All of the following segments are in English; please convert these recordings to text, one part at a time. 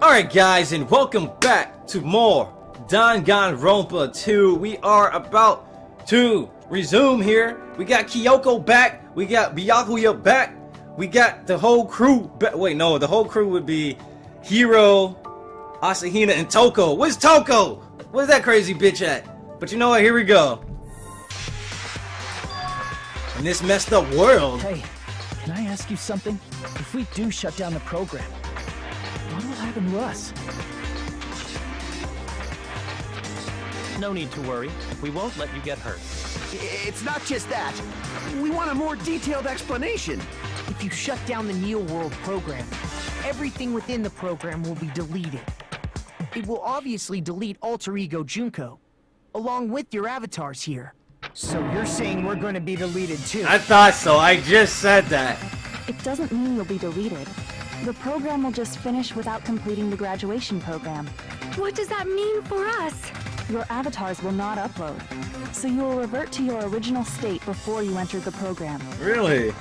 Alright guys, and welcome back to more Dangan Ronpa 2. We are about to resume here. We got Kyoko back, we got Byakuya back, we got the whole crew back. Wait, no, the whole crew would be Hiro, Asahina, and Toko. Where's Toko? Where's that crazy bitch at? But you know what, here we go. In this messed up world. Hey, can I ask you something? If we do shut down the program, what will happen to us? No need to worry. We won't let you get hurt. It's not just that. We want a more detailed explanation. If you shut down the Neo World program, everything within the program will be deleted. It will obviously delete Alter Ego Junko, along with your avatars here. So you're saying we're going to be deleted too? I thought so. I just said that. It doesn't mean you'll be deleted. The program will just finish without completing the graduation program. What does that mean for us? Your avatars will not upload, so you will revert to your original state before you entered the program. Really?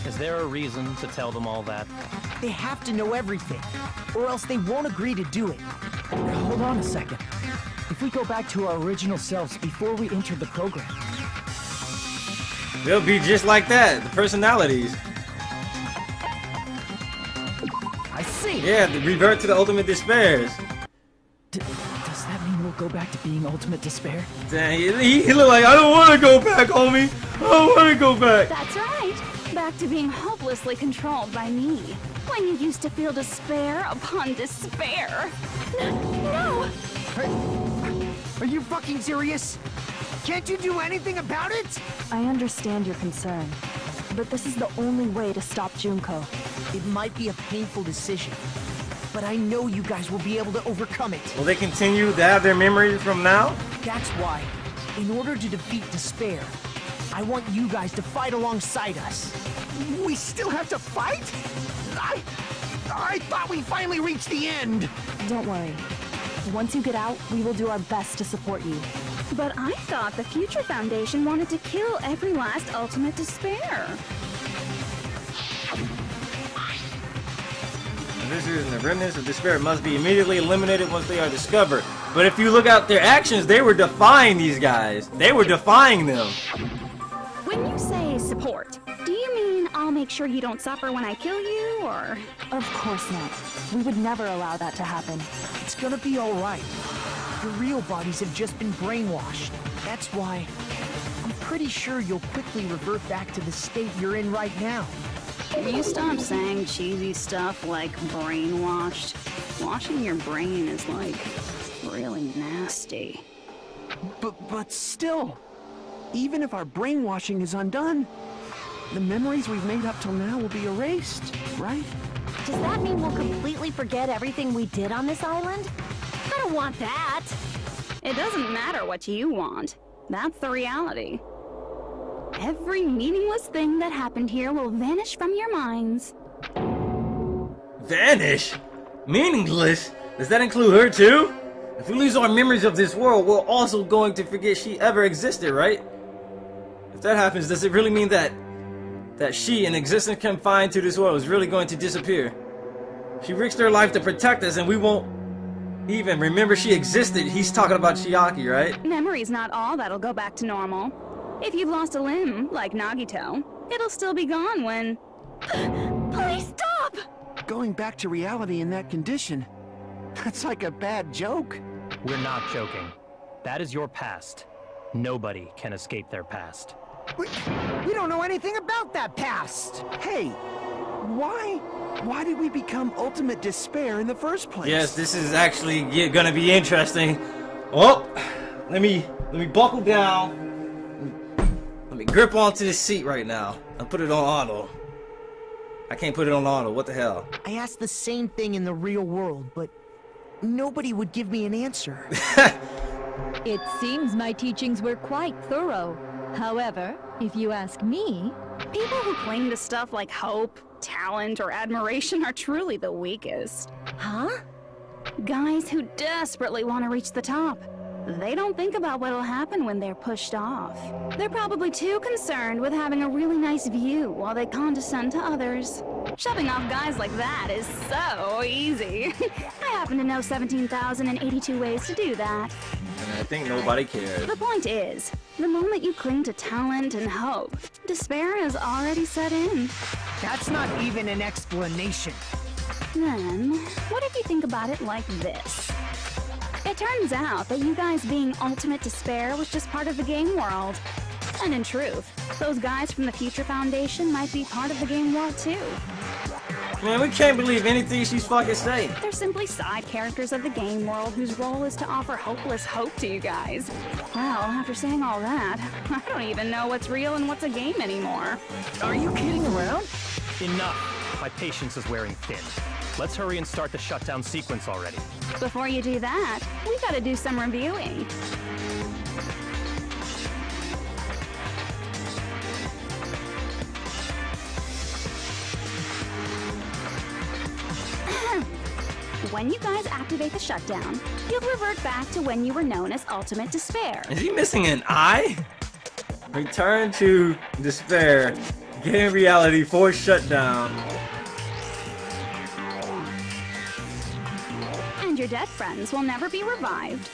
Is there a reason to tell them all that? They have to know everything, or else they won't agree to do it. Hold on a second. If we go back to our original selves before we entered the program, They'll be just like that, the personalities. I see. Yeah, they revert to the ultimate despairs. Does that mean we'll go back to being Ultimate Despair? Dang, he look like, I don't want to go back, homie. I don't want to go back. That's right. Back to being hopelessly controlled by me. When you used to feel despair upon despair. No! Are you fucking serious? Can't you do anything about it? I understand your concern, but this is the only way to stop Junko. It might be a painful decision, but I know you guys will be able to overcome it. Will they continue to have their memories from now? That's why, in order to defeat despair, I want you guys to fight alongside us. We still have to fight? I thought we finally reached the end. Don't worry. Once you get out, we will do our best to support you. But I thought the Future Foundation wanted to kill every last ultimate despair. This is the remnants of despair must be immediately eliminated once they are discovered. But if you look at their actions, they were defying these guys. They were defying them. When you say support, do you mean I'll make sure you don't suffer when I kill you, or...? Of course not. We would never allow that to happen. It's gonna be alright. Your real bodies have just been brainwashed. That's why I'm pretty sure you'll quickly revert back to the state you're in right now. Can you stop saying cheesy stuff like brainwashed? Washing your brain is like really nasty. But still, even if our brainwashing is undone, the memories we've made up till now will be erased, right? Does that mean we'll completely forget everything we did on this island? I don't want that. It doesn't matter what you want. That's the reality. Every meaningless thing that happened here will vanish from your minds. Vanish? Meaningless? Does that include her too? If we lose our memories of this world, we're also going to forget she ever existed, right? If that happens, does it really mean that she, an existence confined to this world, is really going to disappear? She risked her life to protect us, and we won't even remember she existed. He's talking about Chiaki, right? Memory's not all that'll go back to normal. If you've lost a limb, like Nagito, it'll still be gone when... Please stop! Going back to reality in that condition, that's like a bad joke. We're not joking. That is your past. Nobody can escape their past. We don't know anything about that past. Hey, why did we become Ultimate Despair in the first place? Yes, this is actually gonna be interesting. Oh, let me buckle down. Let me grip onto this seat right now and put it on auto. I can't put it on auto. What the hell? I asked the same thing in the real world, but nobody would give me an answer. It seems my teachings were quite thorough. However, if you ask me... People who cling to stuff like hope, talent, or admiration are truly the weakest. Huh? Guys who desperately want to reach the top. They don't think about what'll happen when they're pushed off. They're probably too concerned with having a really nice view while they condescend to others. Shoving off guys like that is so easy. I happen to know 17,082 ways to do that. And I think nobody cares. The point is, the moment you cling to talent and hope, despair has already set in. That's not even an explanation. Then, what if you think about it like this? It turns out that you guys being ultimate despair was just part of the game world. And in truth, those guys from the Future Foundation might be part of the game world too. Man, we can't believe anything she's fucking saying. They're simply side characters of the game world whose role is to offer hopeless hope to you guys. Well, after saying all that, I don't even know what's real and what's a game anymore. Are you kidding around? Enough! My patience is wearing thin. Let's hurry and start the shutdown sequence already. Before you do that, we gotta do some reviewing. When you guys activate the shutdown, you'll revert back to when you were known as Ultimate Despair. Is he missing an eye? Return to despair. Game reality force shutdown. And your dead friends will never be revived.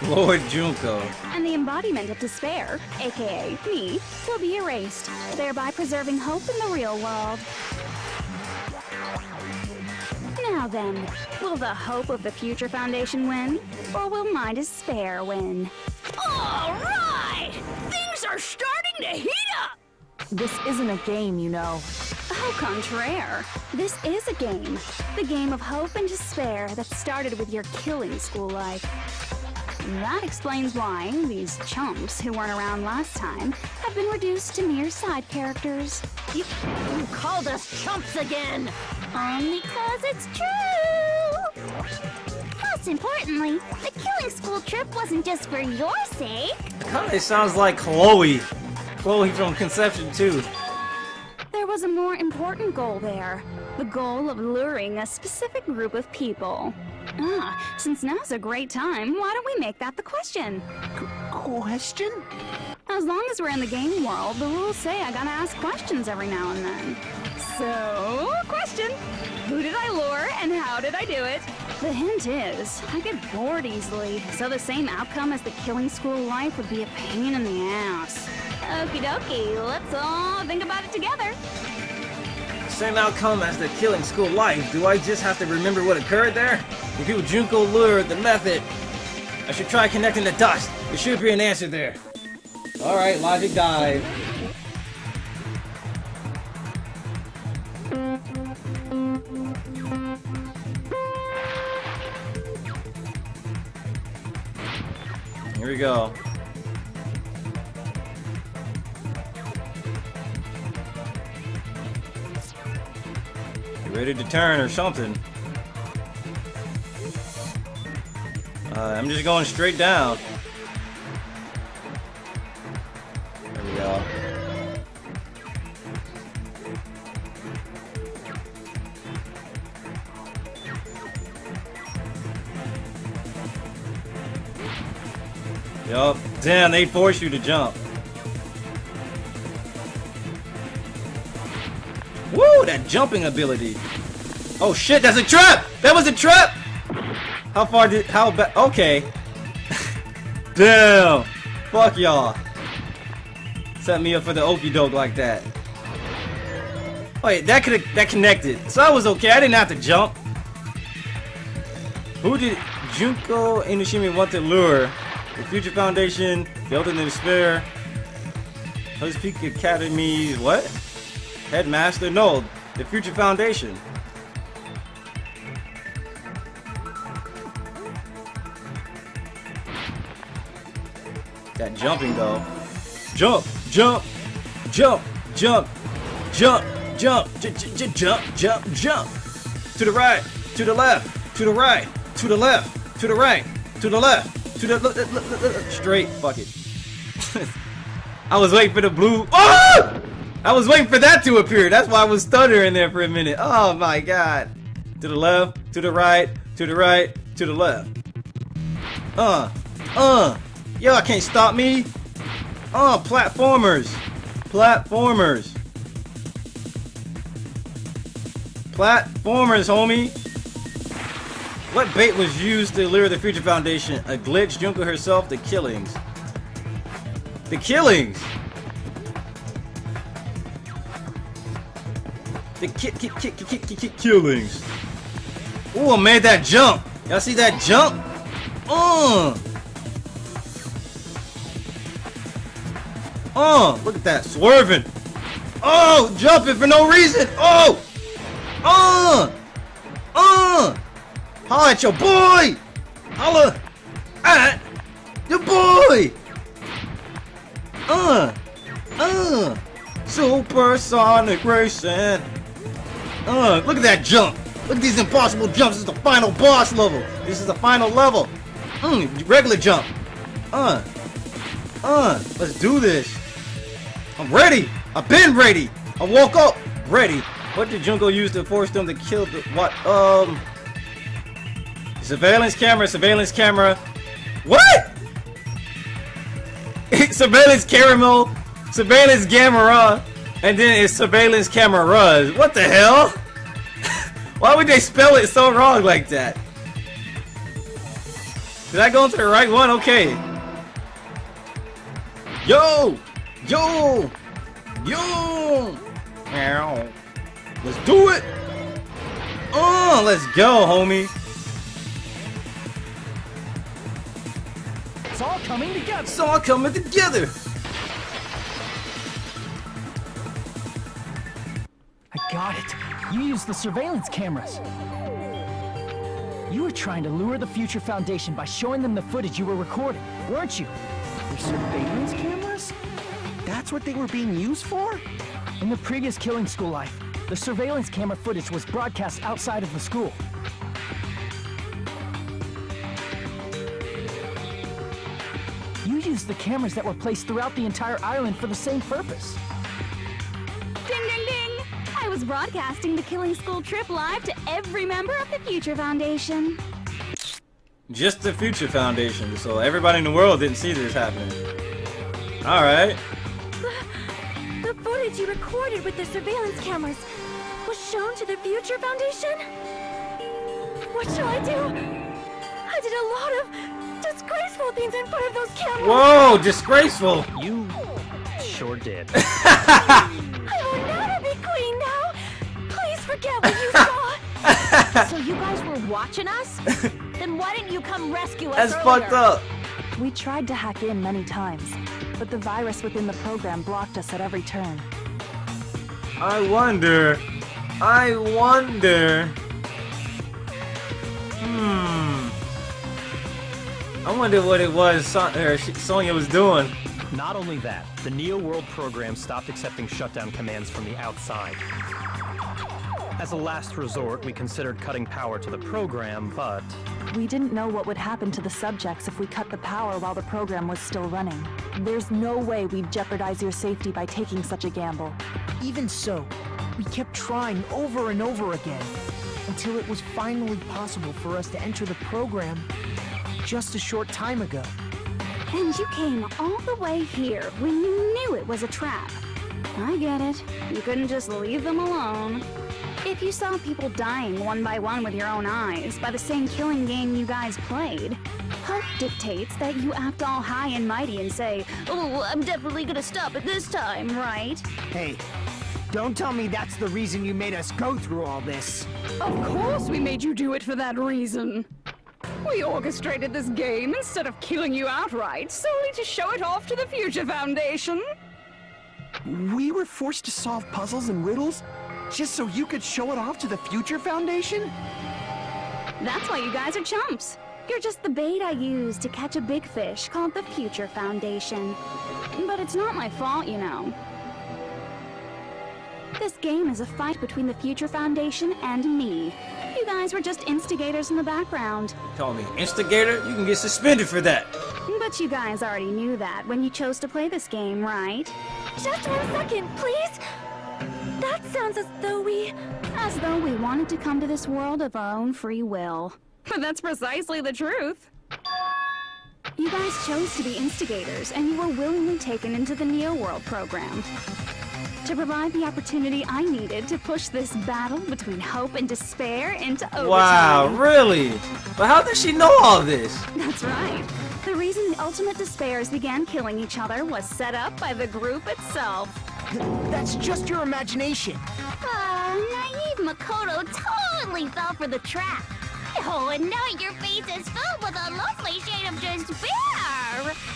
Lord Junko. And the embodiment of despair, aka me, will be erased, thereby preserving hope in the real world. Now then, will the hope of the Future Foundation win, or will my despair win? All right! Things are starting to heat up! This isn't a game, you know. Au contraire, this is a game. The game of hope and despair that started with your killing school life. That explains why these chumps who weren't around last time have been reduced to mere side characters. You called us chumps again! Because it's true! Most importantly, the killing school trip wasn't just for your sake. Kinda sounds like Chloe. Chloe from Conception too. There was a more important goal there. The goal of luring a specific group of people. Since now's a great time, why don't we make that the question? Question? As long as we're in the game world, the rules say I gotta ask questions every now and then. So, question. Who did I lure and how did I do it? The hint is, I get bored easily, so the same outcome as the killing school life would be a pain in the ass. Okie dokie, let's all think about it together. Same outcome as the killing school life. Do I just have to remember what occurred there? If you Junko lured the method, I should try connecting the dots. There should be an answer there. Alright, logic dive. Here we go. You ready to turn or something? I'm just going straight down. There we go. Yup. Damn, they force you to jump. Woo, that jumping ability. Oh shit, that's a trap! That was a trap! How far did, okay. Damn. Fuck y'all. Set me up for the okie doke like that. Wait, that connected. So I was okay, I didn't have to jump. Who did Junko Inoshimi want to lure? The Future Foundation, the Ultimate Despair, Hud's Peak Academy, what? Headmaster? No, the Future Foundation. That jumping though. Jump, jump, jump, jump, jump, jump, jump, jump, jump. To the right, to the left, to the right, to the left, to the right, to the left. To the straight, fuck it. I was waiting for the blue. Oh! I was waiting for that to appear. That's why I was stuttering there for a minute. Oh my god. To the left, to the right, to the right, to the left. Y'all can't stop me. Platformers. Platformers. Platformers, homie. What bait was used to lure the Future Foundation? A glitch, Junko herself, the killings. The killings! The killings. Ooh, I made that jump. Y'all see that jump? Look at that, swerving. Oh, jumping for no reason. Holla at your boy. Holla at your boy. Supersonic racing. Look at that jump. Look at these impossible jumps. This is the final boss level. This is the final level. Regular jump. Let's do this. I'm ready. I've been ready. I woke up ready. What did Junko use to force them to kill the what? Surveillance camera. Surveillance camera. What? Surveillance caramel. Surveillance camera. And then it's surveillance cameras. What the hell? Why would they spell it so wrong like that? Did I go into the right one? Okay. Yo! Yo! Yo! Ow. Let's do it! Let's go, homie. It's all coming together. It's all coming together. I got it. You used the surveillance cameras. You were trying to lure the Future Foundation by showing them the footage you were recording, weren't you? The surveillance cameras? That's what they were being used for? In the previous Killing School life, the surveillance camera footage was broadcast outside of the school. You used the cameras that were placed throughout the entire island for the same purpose. Ding ding ding! I was broadcasting the Killing School trip live to every member of the Future Foundation. Just the Future Foundation, so everybody in the world didn't see this happening. Alright. The footage you recorded with the surveillance cameras was shown to the Future Foundation? What shall I do? I did a lot of disgraceful things in front of those cameras. Whoa, disgraceful. You sure did. I will never be queen now. Please forget what you saw. So you guys were watching us? Then why didn't you come rescue us That's earlier? fucked up. We tried to hack in many times, but the virus within the program blocked us at every turn. I wonder. I wonder what it was Sonya was doing. Not only that, the Neo World program stopped accepting shutdown commands from the outside. As a last resort, we considered cutting power to the program, but... We didn't know what would happen to the subjects if we cut the power while the program was still running. There's no way we'd jeopardize your safety by taking such a gamble. Even so, we kept trying over and over again, until it was finally possible for us to enter the program just a short time ago. And you came all the way here when you knew it was a trap. I get it. You couldn't just leave them alone. If you saw people dying one by one with your own eyes by the same killing game you guys played, hope dictates that you act all high and mighty and say, "Oh, I'm definitely gonna stop it this time, right?" Hey, don't tell me that's the reason you made us go through all this. Of course we made you do it for that reason. We orchestrated this game instead of killing you outright, solely to show it off to the Future Foundation. We were forced to solve puzzles and riddles just so you could show it off to the Future Foundation? That's why you guys are chumps. You're just the bait I used to catch a big fish called the Future Foundation. But it's not my fault, you know. This game is a fight between the Future Foundation and me. You guys were just instigators in the background. Call me instigator? You can get suspended for that. But you guys already knew that when you chose to play this game, right? Just 1 second, please. That sounds as though we wanted to come to this world of our own free will. But that's precisely the truth. You guys chose to be instigators, and you were willingly taken into the Neo World program. to provide the opportunity I needed to push this battle between hope and despair into overtime. Wow, really? But how does she know all this? That's right. The reason the ultimate despairs began killing each other was set up by the group itself. That's just your imagination. Naive Makoto totally fell for the trap. Oh, and now your face is filled with a lovely shade of despair!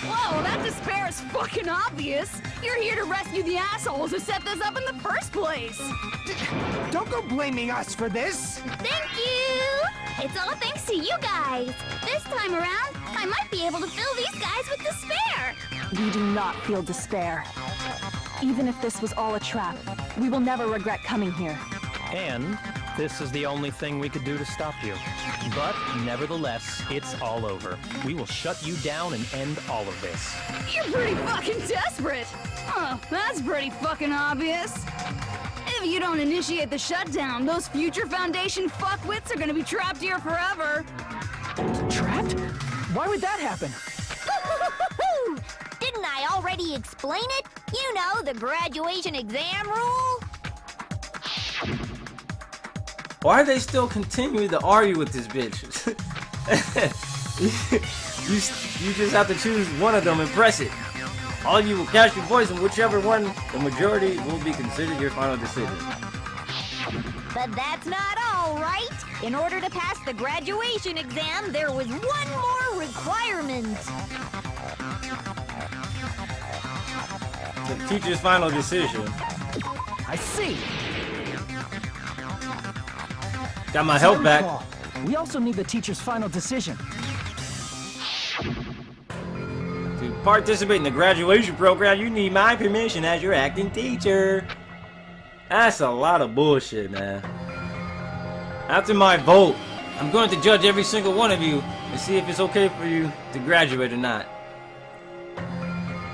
Whoa, that despair is fucking obvious! You're here to rescue the assholes who set this up in the first place! Don't go blaming us for this. Thank you! It's all thanks to you guys. This time around, I might be able to fill these guys with despair. We do not feel despair. Even if this was all a trap, we will never regret coming here. And this is the only thing we could do to stop you. But nevertheless, it's all over. We will shut you down and end all of this. You're pretty fucking desperate! Oh, that's pretty fucking obvious. If you don't initiate the shutdown, those future Foundation fuckwits are gonna be trapped here forever. Trapped? Why would that happen? Didn't I already explain it? You know, the graduation exam rule? Why are they still continuing to argue with this bitch? you just have to choose one of them and press it. All of you will cast your voice, and whichever one the majority will be considered your final decision. But that's not all, right? In order to pass the graduation exam, there was one more requirement. The teacher's final decision. I see. Got my help back. We also need the teacher's final decision. To participate in the graduation program, you need my permission as your acting teacher. That's a lot of bullshit, man. After my vote, I'm going to judge every single one of you and see if it's okay for you to graduate or not.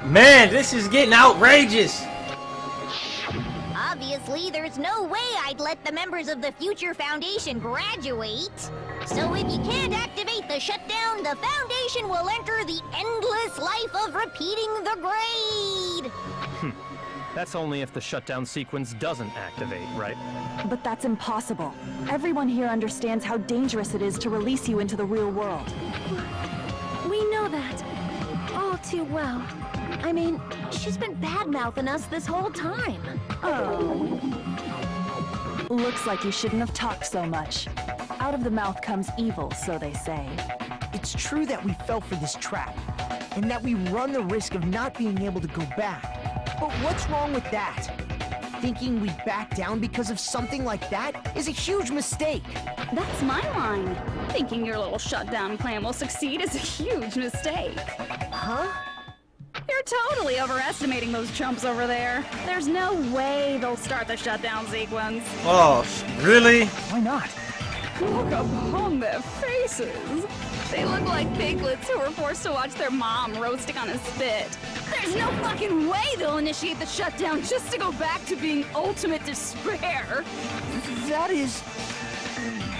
Man, this is getting outrageous. Obviously, there's no way I'd let the members of the Future Foundation graduate. So if you can't activate the shutdown, the Foundation will enter the endless life of repeating the grade. That's only if the shutdown sequence doesn't activate, right? But that's impossible. Everyone here understands how dangerous it is to release you into the real world. We know that all too well. I mean, she's been bad-mouthing us this whole time. Oh. Looks like you shouldn't have talked so much. Out of the mouth comes evil, so they say. It's true that we fell for this trap, and that we run the risk of not being able to go back. But what's wrong with that? Thinking we back down because of something like that is a huge mistake. That's my line. Thinking your little shutdown plan will succeed is a huge mistake. Huh? You're totally overestimating those chumps over there. There's no way they'll start the shutdown sequence. Oh, really? Why not? Look upon their faces. They look like piglets who were forced to watch their mom roasting on a spit. There's no fucking way they'll initiate the shutdown just to go back to being ultimate despair. That is...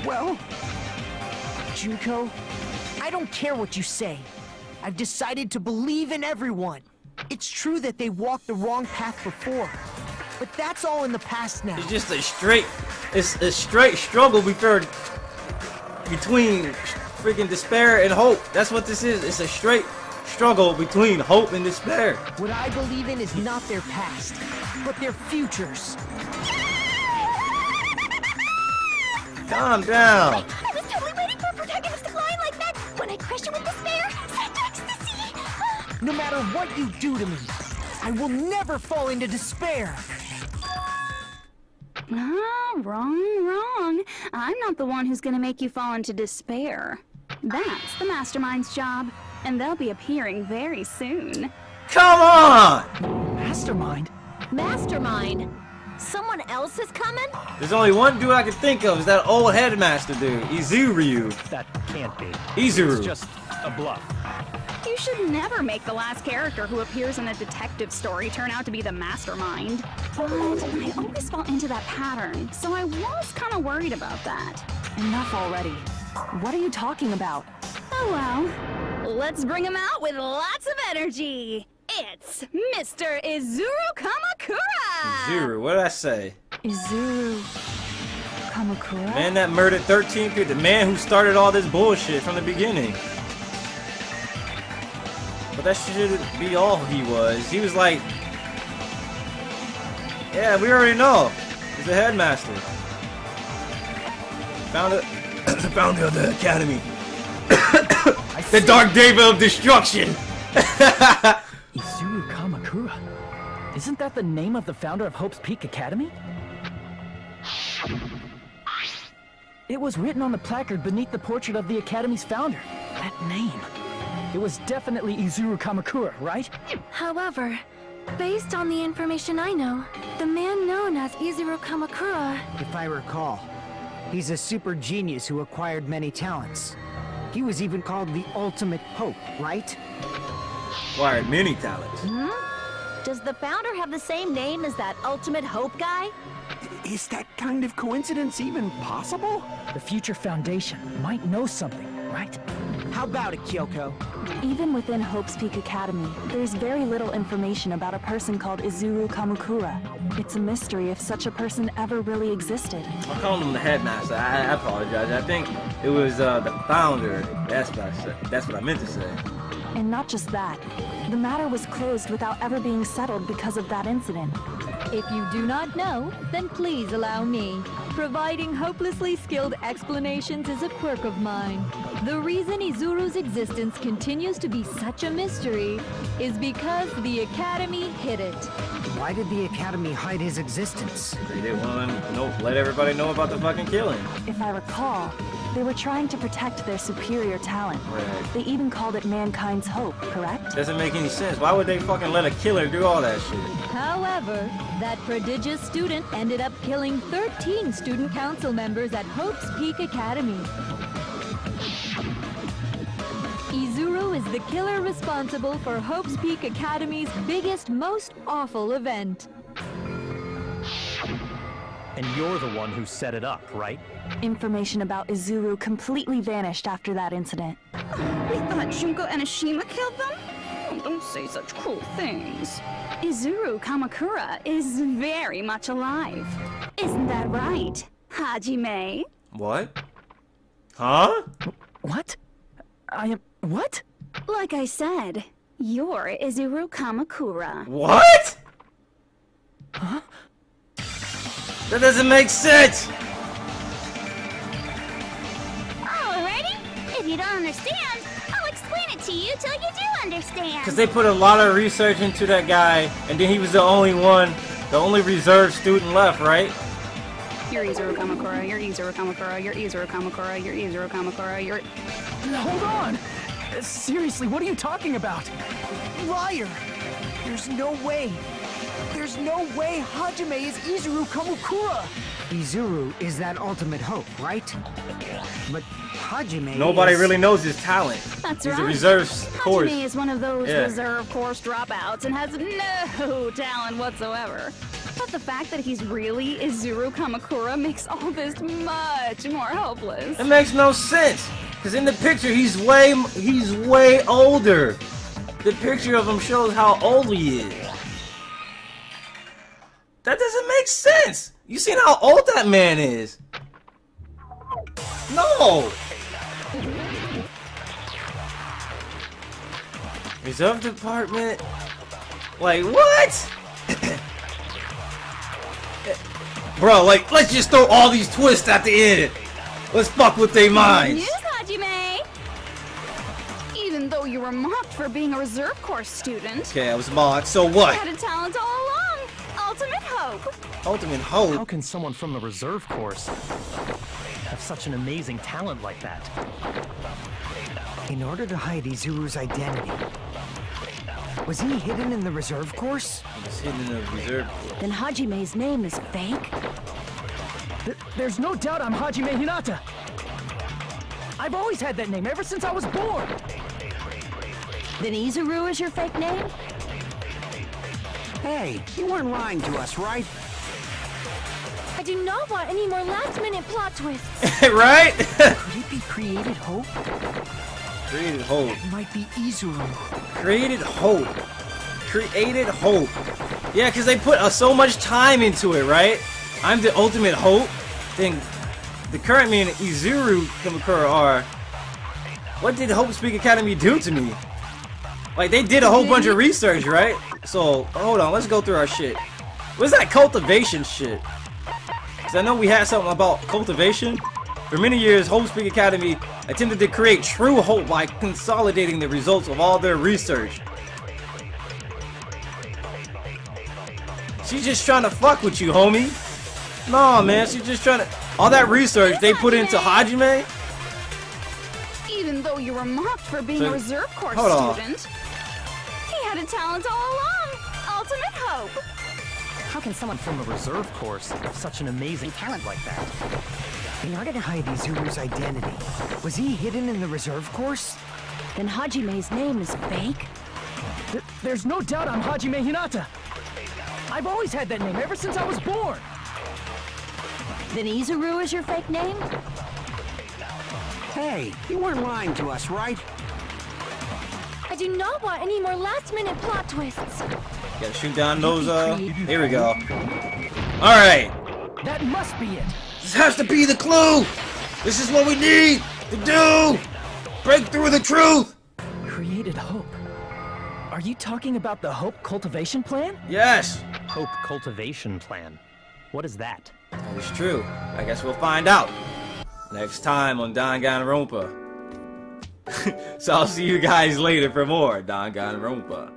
well... Junko, I don't care what you say. I've decided to believe in everyone. It's true that they walked the wrong path before, but that's all in the past now. It's just a straight struggle between freaking despair and hope. That's what this is. It's a straight struggle between hope and despair. What I believe in is not their past, but their futures. Calm down. I was totally waiting for a protagonistic line like that. When I crush you with despair, send ecstasy. No matter what you do to me, I will never fall into despair. Wrong. I'm not the one who's gonna make you fall into despair. That's the Mastermind's job, and they'll be appearing very soon. Come on! Mastermind? Mastermind? Someone else is coming? There's only one dude I can think of. Is that old headmaster dude, Izuru. That can't be. Izuru. It's just a bluff. You should never make the last character who appears in a detective story turn out to be the mastermind. But I always fall into that pattern, so I was kind of worried about that. Enough already. What are you talking about? Oh well, let's bring him out with lots of energy. It's Mr. Izuru Kamakura! Izuru, what did I say? Izuru Kamakura? Man that murdered 13 people. The man who started all this bullshit from the beginning. But that should be all he was. He was like... Yeah, we already know. He's the headmaster. Founder of the academy. The Dark Devil of Destruction. Izuru Kamakura. Isn't that the name of the founder of Hope's Peak Academy? It was written on the placard beneath the portrait of the Academy's founder. That name. It was definitely Izuru Kamakura, right? However, based on the information I know, the man known as Izuru Kamakura... If I recall, he's a super genius who acquired many talents. He was even called the Ultimate Hope, right? Acquired many talents. Does the founder have the same name as that Ultimate Hope guy? Is that kind of coincidence even possible? The future foundation might know something, right? How about it, Kyoko? Even within Hope's Peak Academy, there's very little information about a person called Izuru Kamakura. It's a mystery if such a person ever really existed. I'm calling him the headmaster. I apologize. I think it was the founder. That's what I said. That's what I meant to say. And not just that, the matter was closed without ever being settled because of that incident. If you do not know, then please allow me. Providing hopelessly skilled explanations is a quirk of mine. The reason Izuru's existence continues to be such a mystery is because the Academy hid it. Why did the Academy hide his existence? They didn't want to let everybody know about the fucking killing. If I recall, they were trying to protect their superior talent. Right. They even called it mankind's hope, correct? Doesn't make any sense. Why would they fucking let a killer do all that shit? However, that prodigious student ended up killing 13 student council members at Hope's Peak Academy. Izuru is the killer responsible for Hope's Peak Academy's biggest, most awful event. And you're the one who set it up, right? Information about Izuru completely vanished after that incident. We thought Junko and Ashima killed them? Oh, don't say such cruel things. Izuru Kamakura is very much alive. Isn't that right, Hajime? What? Huh? What? I am... what? Like I said, you're Izuru Kamakura. What? Huh? That doesn't make sense! Alrighty, if you don't understand, I'll explain it to you till you do understand. Because they put a lot of research into that guy, and then he was the only one, the only reserved student left, right? You're Izuru Kamakura, you're Izuru Kamakura, you're Izuru Kamakura, you're Izuru Kamakura, you're... Hold on! Seriously, what are you talking about? Liar! There's no way! There's no way Hajime is Izuru Kamakura! Izuru is that ultimate hope, right? But Hajime Nobody really knows his talent. That's He's right. a reserve course. Hajime is one of those Yeah. reserve course dropouts and has no talent whatsoever. But the fact that he's really Izuru Kamakura makes all this much more hopeless. It makes no sense. Because in the picture, he's way older. The picture of him shows how old he is. That doesn't make sense. You seen how old that man is? No. Reserve department. Like what? Bro, like let's just throw all these twists at the end. Let's fuck with their minds. News, Hajime! Even though you were mocked for being a reserve course student, Okay, I was mocked. So you what? had a talent all along. Ultimate hope. Ultimate How hope. can someone from the reserve course have such an amazing talent like that? In order to hide Izuru's identity, was he hidden in the reserve course? He's hidden in the reserve. Then Hajime's name is fake? There's no doubt I'm Hajime Hinata! I've always had that name ever since I was born! Then Izuru is your fake name? Hey, you weren't lying to us, right? I do not want any more last-minute plot twists. Right? Could it be Created Hope? Created hope. It might be Izuru. Created hope. Created hope. Yeah, because they put so much time into it, right? I'm the ultimate hope. Then the current me and Izuru Kamakura are. What did Hope Speak Academy do to me? Like, they did a whole bunch of research, right? So, hold on, let's go through our shit. What's that cultivation shit? Because I know we had something about cultivation. For many years, Hope Speak Academy attempted to create true hope by consolidating the results of all their research. She's just trying to fuck with you, homie. Nah, man, she's just trying to... All that research they put into Hajime? Even though you were mocked for being a reserve corps student, he had a talent all along. Ultimate hope. How can someone from a reserve corps have such an amazing talent like that? In order to hide Izuru's identity, was he hidden in the reserve course? Then Hajime's name is fake? There's no doubt I'm Hajime Hinata. I've always had that name ever since I was born. Then Izuru is your fake name? Hey, you weren't lying to us, right? I do not want any more last-minute plot twists. Gotta shoot down those, here we go. Alright. That must be it. This has to be the clue! This is what we need to do! Break through the truth! Created hope. Are you talking about the Hope Cultivation Plan? Yes! Hope Cultivation Plan. What is that? That is true. I guess we'll find out. Next time on Dangan Ronpa. So I'll see you guys later for more Dangan Ronpa.